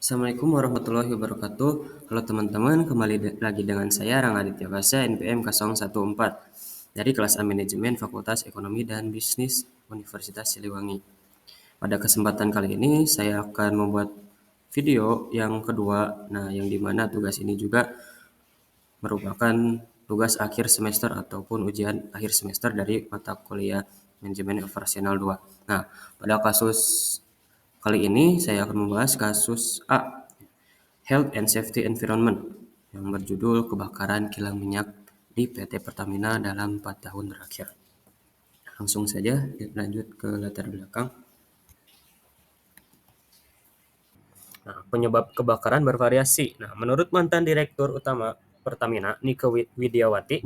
Assalamualaikum warahmatullahi wabarakatuh. Halo teman-teman, kembali lagi dengan saya Rangaditya Basa NPM 014 dari kelas A Manajemen Fakultas Ekonomi dan Bisnis Universitas Siliwangi. Pada kesempatan kali ini saya akan membuat video yang kedua, yang dimana tugas ini juga merupakan tugas akhir semester ataupun ujian akhir semester dari mata kuliah Manajemen Operasional 2. Nah, pada kasus kali ini saya akan membahas kasus A, Health and Safety Environment, yang berjudul Kebakaran Kilang Minyak di PT Pertamina dalam 4 tahun terakhir. Langsung saja lanjut ke latar belakang. Penyebab kebakaran bervariasi. Menurut mantan Direktur Utama Pertamina, Nike Widiawati,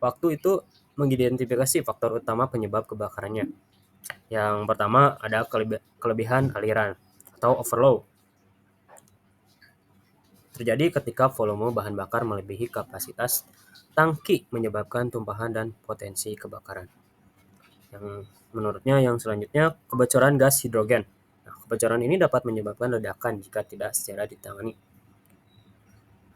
waktu itu mengidentifikasi faktor utama penyebab kebakarannya. Yang pertama ada kelebihan aliran atau overload. Terjadi ketika volume bahan bakar melebihi kapasitas tangki menyebabkan tumpahan dan potensi kebakaran. Yang selanjutnya kebocoran gas hidrogen. Kebocoran ini dapat menyebabkan ledakan jika tidak secara ditangani.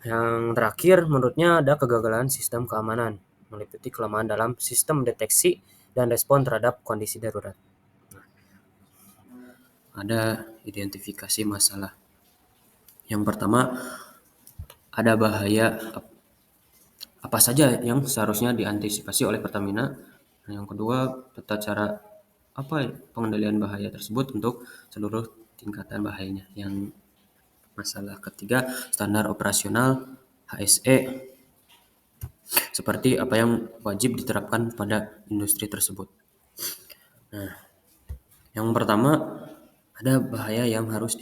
Yang terakhir menurutnya ada kegagalan sistem keamanan, meliputi kelemahan dalam sistem deteksi dan respon terhadap kondisi darurat. Ada identifikasi masalah. Yang pertama, ada bahaya apa saja yang seharusnya diantisipasi oleh Pertamina. Yang kedua, tata cara pengendalian bahaya tersebut untuk seluruh tingkatan bahayanya. Yang masalah ketiga, standar operasional HSE seperti apa yang wajib diterapkan pada industri tersebut. Yang pertama, ada bahaya yang harus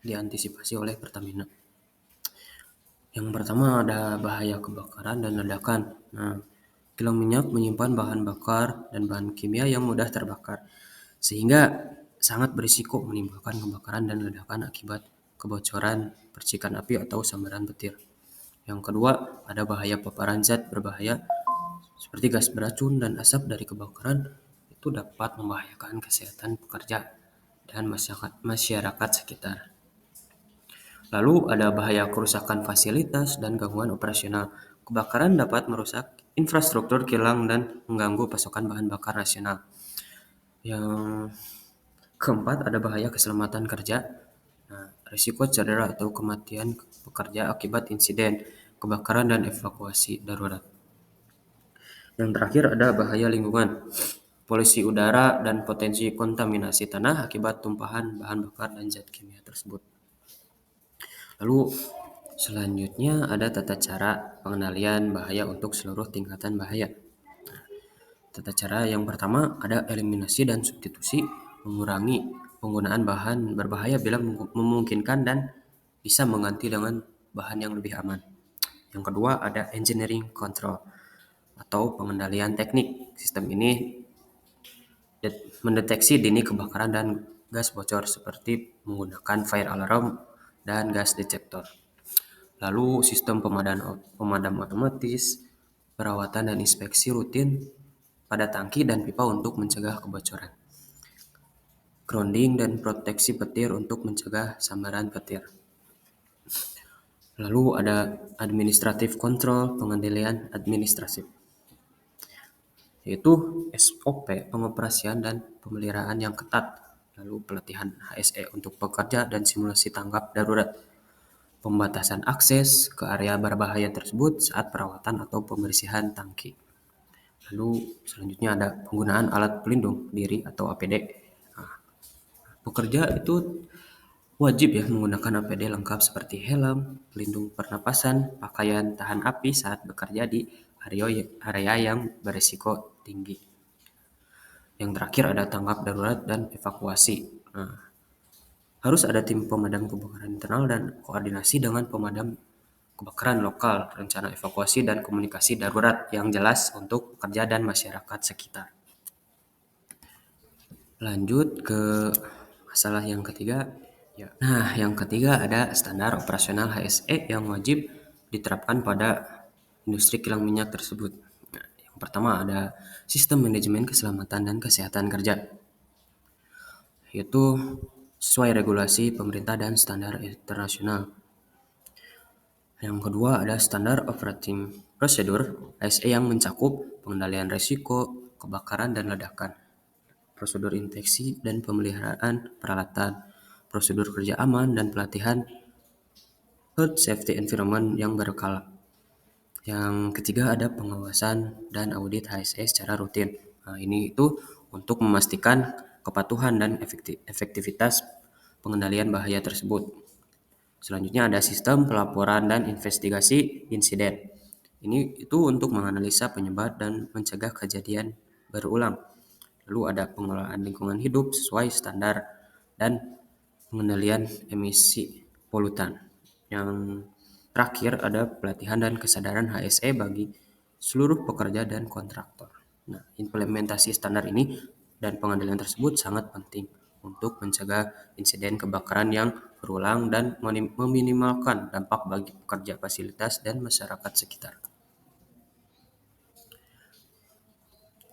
diantisipasi oleh Pertamina. Yang pertama ada bahaya kebakaran dan ledakan. Kilang minyak menyimpan bahan bakar dan bahan kimia yang mudah terbakar, sehingga sangat berisiko menimbulkan kebakaran dan ledakan akibat kebocoran, percikan api atau sambaran petir. Yang kedua, ada bahaya paparan zat berbahaya seperti gas beracun dan asap dari kebakaran itu dapat membahayakan kesehatan pekerja dan masyarakat sekitar. Lalu ada bahaya kerusakan fasilitas dan gangguan operasional. Kebakaran dapat merusak infrastruktur kilang dan mengganggu pasokan bahan bakar nasional. Yang keempat ada bahaya keselamatan kerja. Risiko cedera atau kematian pekerja akibat insiden kebakaran dan evakuasi darurat. Yang terakhir ada bahaya lingkungan. Polusi udara dan potensi kontaminasi tanah akibat tumpahan bahan bakar dan zat kimia tersebut. Lalu selanjutnya ada tata cara pengendalian bahaya untuk seluruh tingkatan bahaya. Tata cara yang pertama ada eliminasi dan substitusi, mengurangi penggunaan bahan berbahaya bila memungkinkan dan bisa mengganti dengan bahan yang lebih aman. Yang kedua ada engineering control atau pengendalian teknik. Sistem ini mendeteksi dini kebakaran dan gas bocor seperti menggunakan fire alarm dan gas detector. Lalu sistem pemadam otomatis, perawatan dan inspeksi rutin pada tangki dan pipa untuk mencegah kebocoran. Grounding dan proteksi petir untuk mencegah sambaran petir. Lalu ada administrative control, pengendalian administratif, yaitu SOP, pengoperasian dan pemeliharaan yang ketat. Lalu pelatihan HSE untuk pekerja dan simulasi tanggap darurat. Pembatasan akses ke area berbahaya tersebut saat perawatan atau pembersihan tangki. Lalu selanjutnya ada penggunaan alat pelindung diri atau APD. Pekerja itu wajib menggunakan APD lengkap seperti helm, pelindung pernapasan, pakaian tahan api saat bekerja di area yang berisiko tinggi. Yang terakhir ada tanggap darurat dan evakuasi. Harus ada tim pemadam kebakaran internal dan koordinasi dengan pemadam kebakaran lokal, rencana evakuasi dan komunikasi darurat yang jelas untuk pekerja dan masyarakat sekitar. Lanjut ke masalah yang ketiga. Yang ketiga ada standar operasional HSE yang wajib diterapkan pada industri kilang minyak tersebut. Yang pertama ada sistem manajemen keselamatan dan kesehatan kerja, yaitu sesuai regulasi pemerintah dan standar internasional. Yang kedua ada standar operating procedure (ASE) yang mencakup pengendalian risiko kebakaran dan ledakan, prosedur infeksi dan pemeliharaan peralatan, prosedur kerja aman dan pelatihan health safety environment yang berkala. Yang ketiga ada pengawasan dan audit HSE secara rutin. Nah, ini itu untuk memastikan kepatuhan dan efektivitas pengendalian bahaya tersebut. Selanjutnya ada sistem pelaporan dan investigasi insiden. Ini itu untuk menganalisa penyebab dan mencegah kejadian berulang. Lalu ada pengelolaan lingkungan hidup sesuai standar dan pengendalian emisi polutan. Yang terakhir ada pelatihan dan kesadaran HSE bagi seluruh pekerja dan kontraktor. Nah, implementasi standar ini dan pengendalian tersebut sangat penting untuk mencegah insiden kebakaran yang berulang dan meminimalkan dampak bagi pekerja fasilitas dan masyarakat sekitar.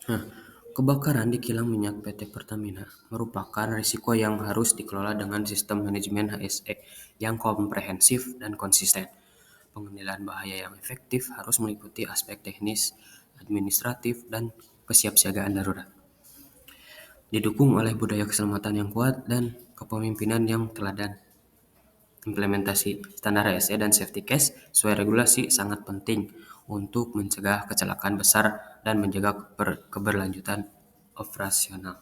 Nah, kebakaran di kilang minyak PT Pertamina merupakan risiko yang harus dikelola dengan sistem manajemen HSE yang komprehensif dan konsisten. Pengendalian bahaya yang efektif harus meliputi aspek teknis, administratif, dan kesiapsiagaan darurat. Didukung oleh budaya keselamatan yang kuat dan kepemimpinan yang teladan. Implementasi standar HSE dan safety case sesuai regulasi sangat penting untuk mencegah kecelakaan besar dan menjaga keberlanjutan operasional.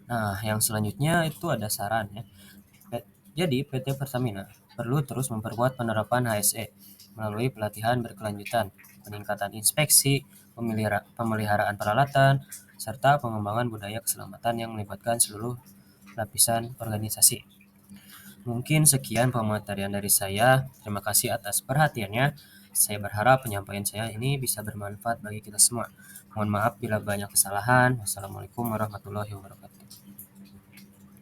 Nah, yang selanjutnya itu ada saran ya. Jadi, PT Pertamina perlu terus memperkuat penerapan HSE melalui pelatihan berkelanjutan, peningkatan inspeksi, pemeliharaan peralatan, serta pengembangan budaya keselamatan yang melibatkan seluruh lapisan organisasi. Mungkin sekian pematerian dari saya. Terima kasih atas perhatiannya. Saya berharap penyampaian saya ini bisa bermanfaat bagi kita semua. Mohon maaf bila banyak kesalahan. Wassalamualaikum warahmatullahi wabarakatuh.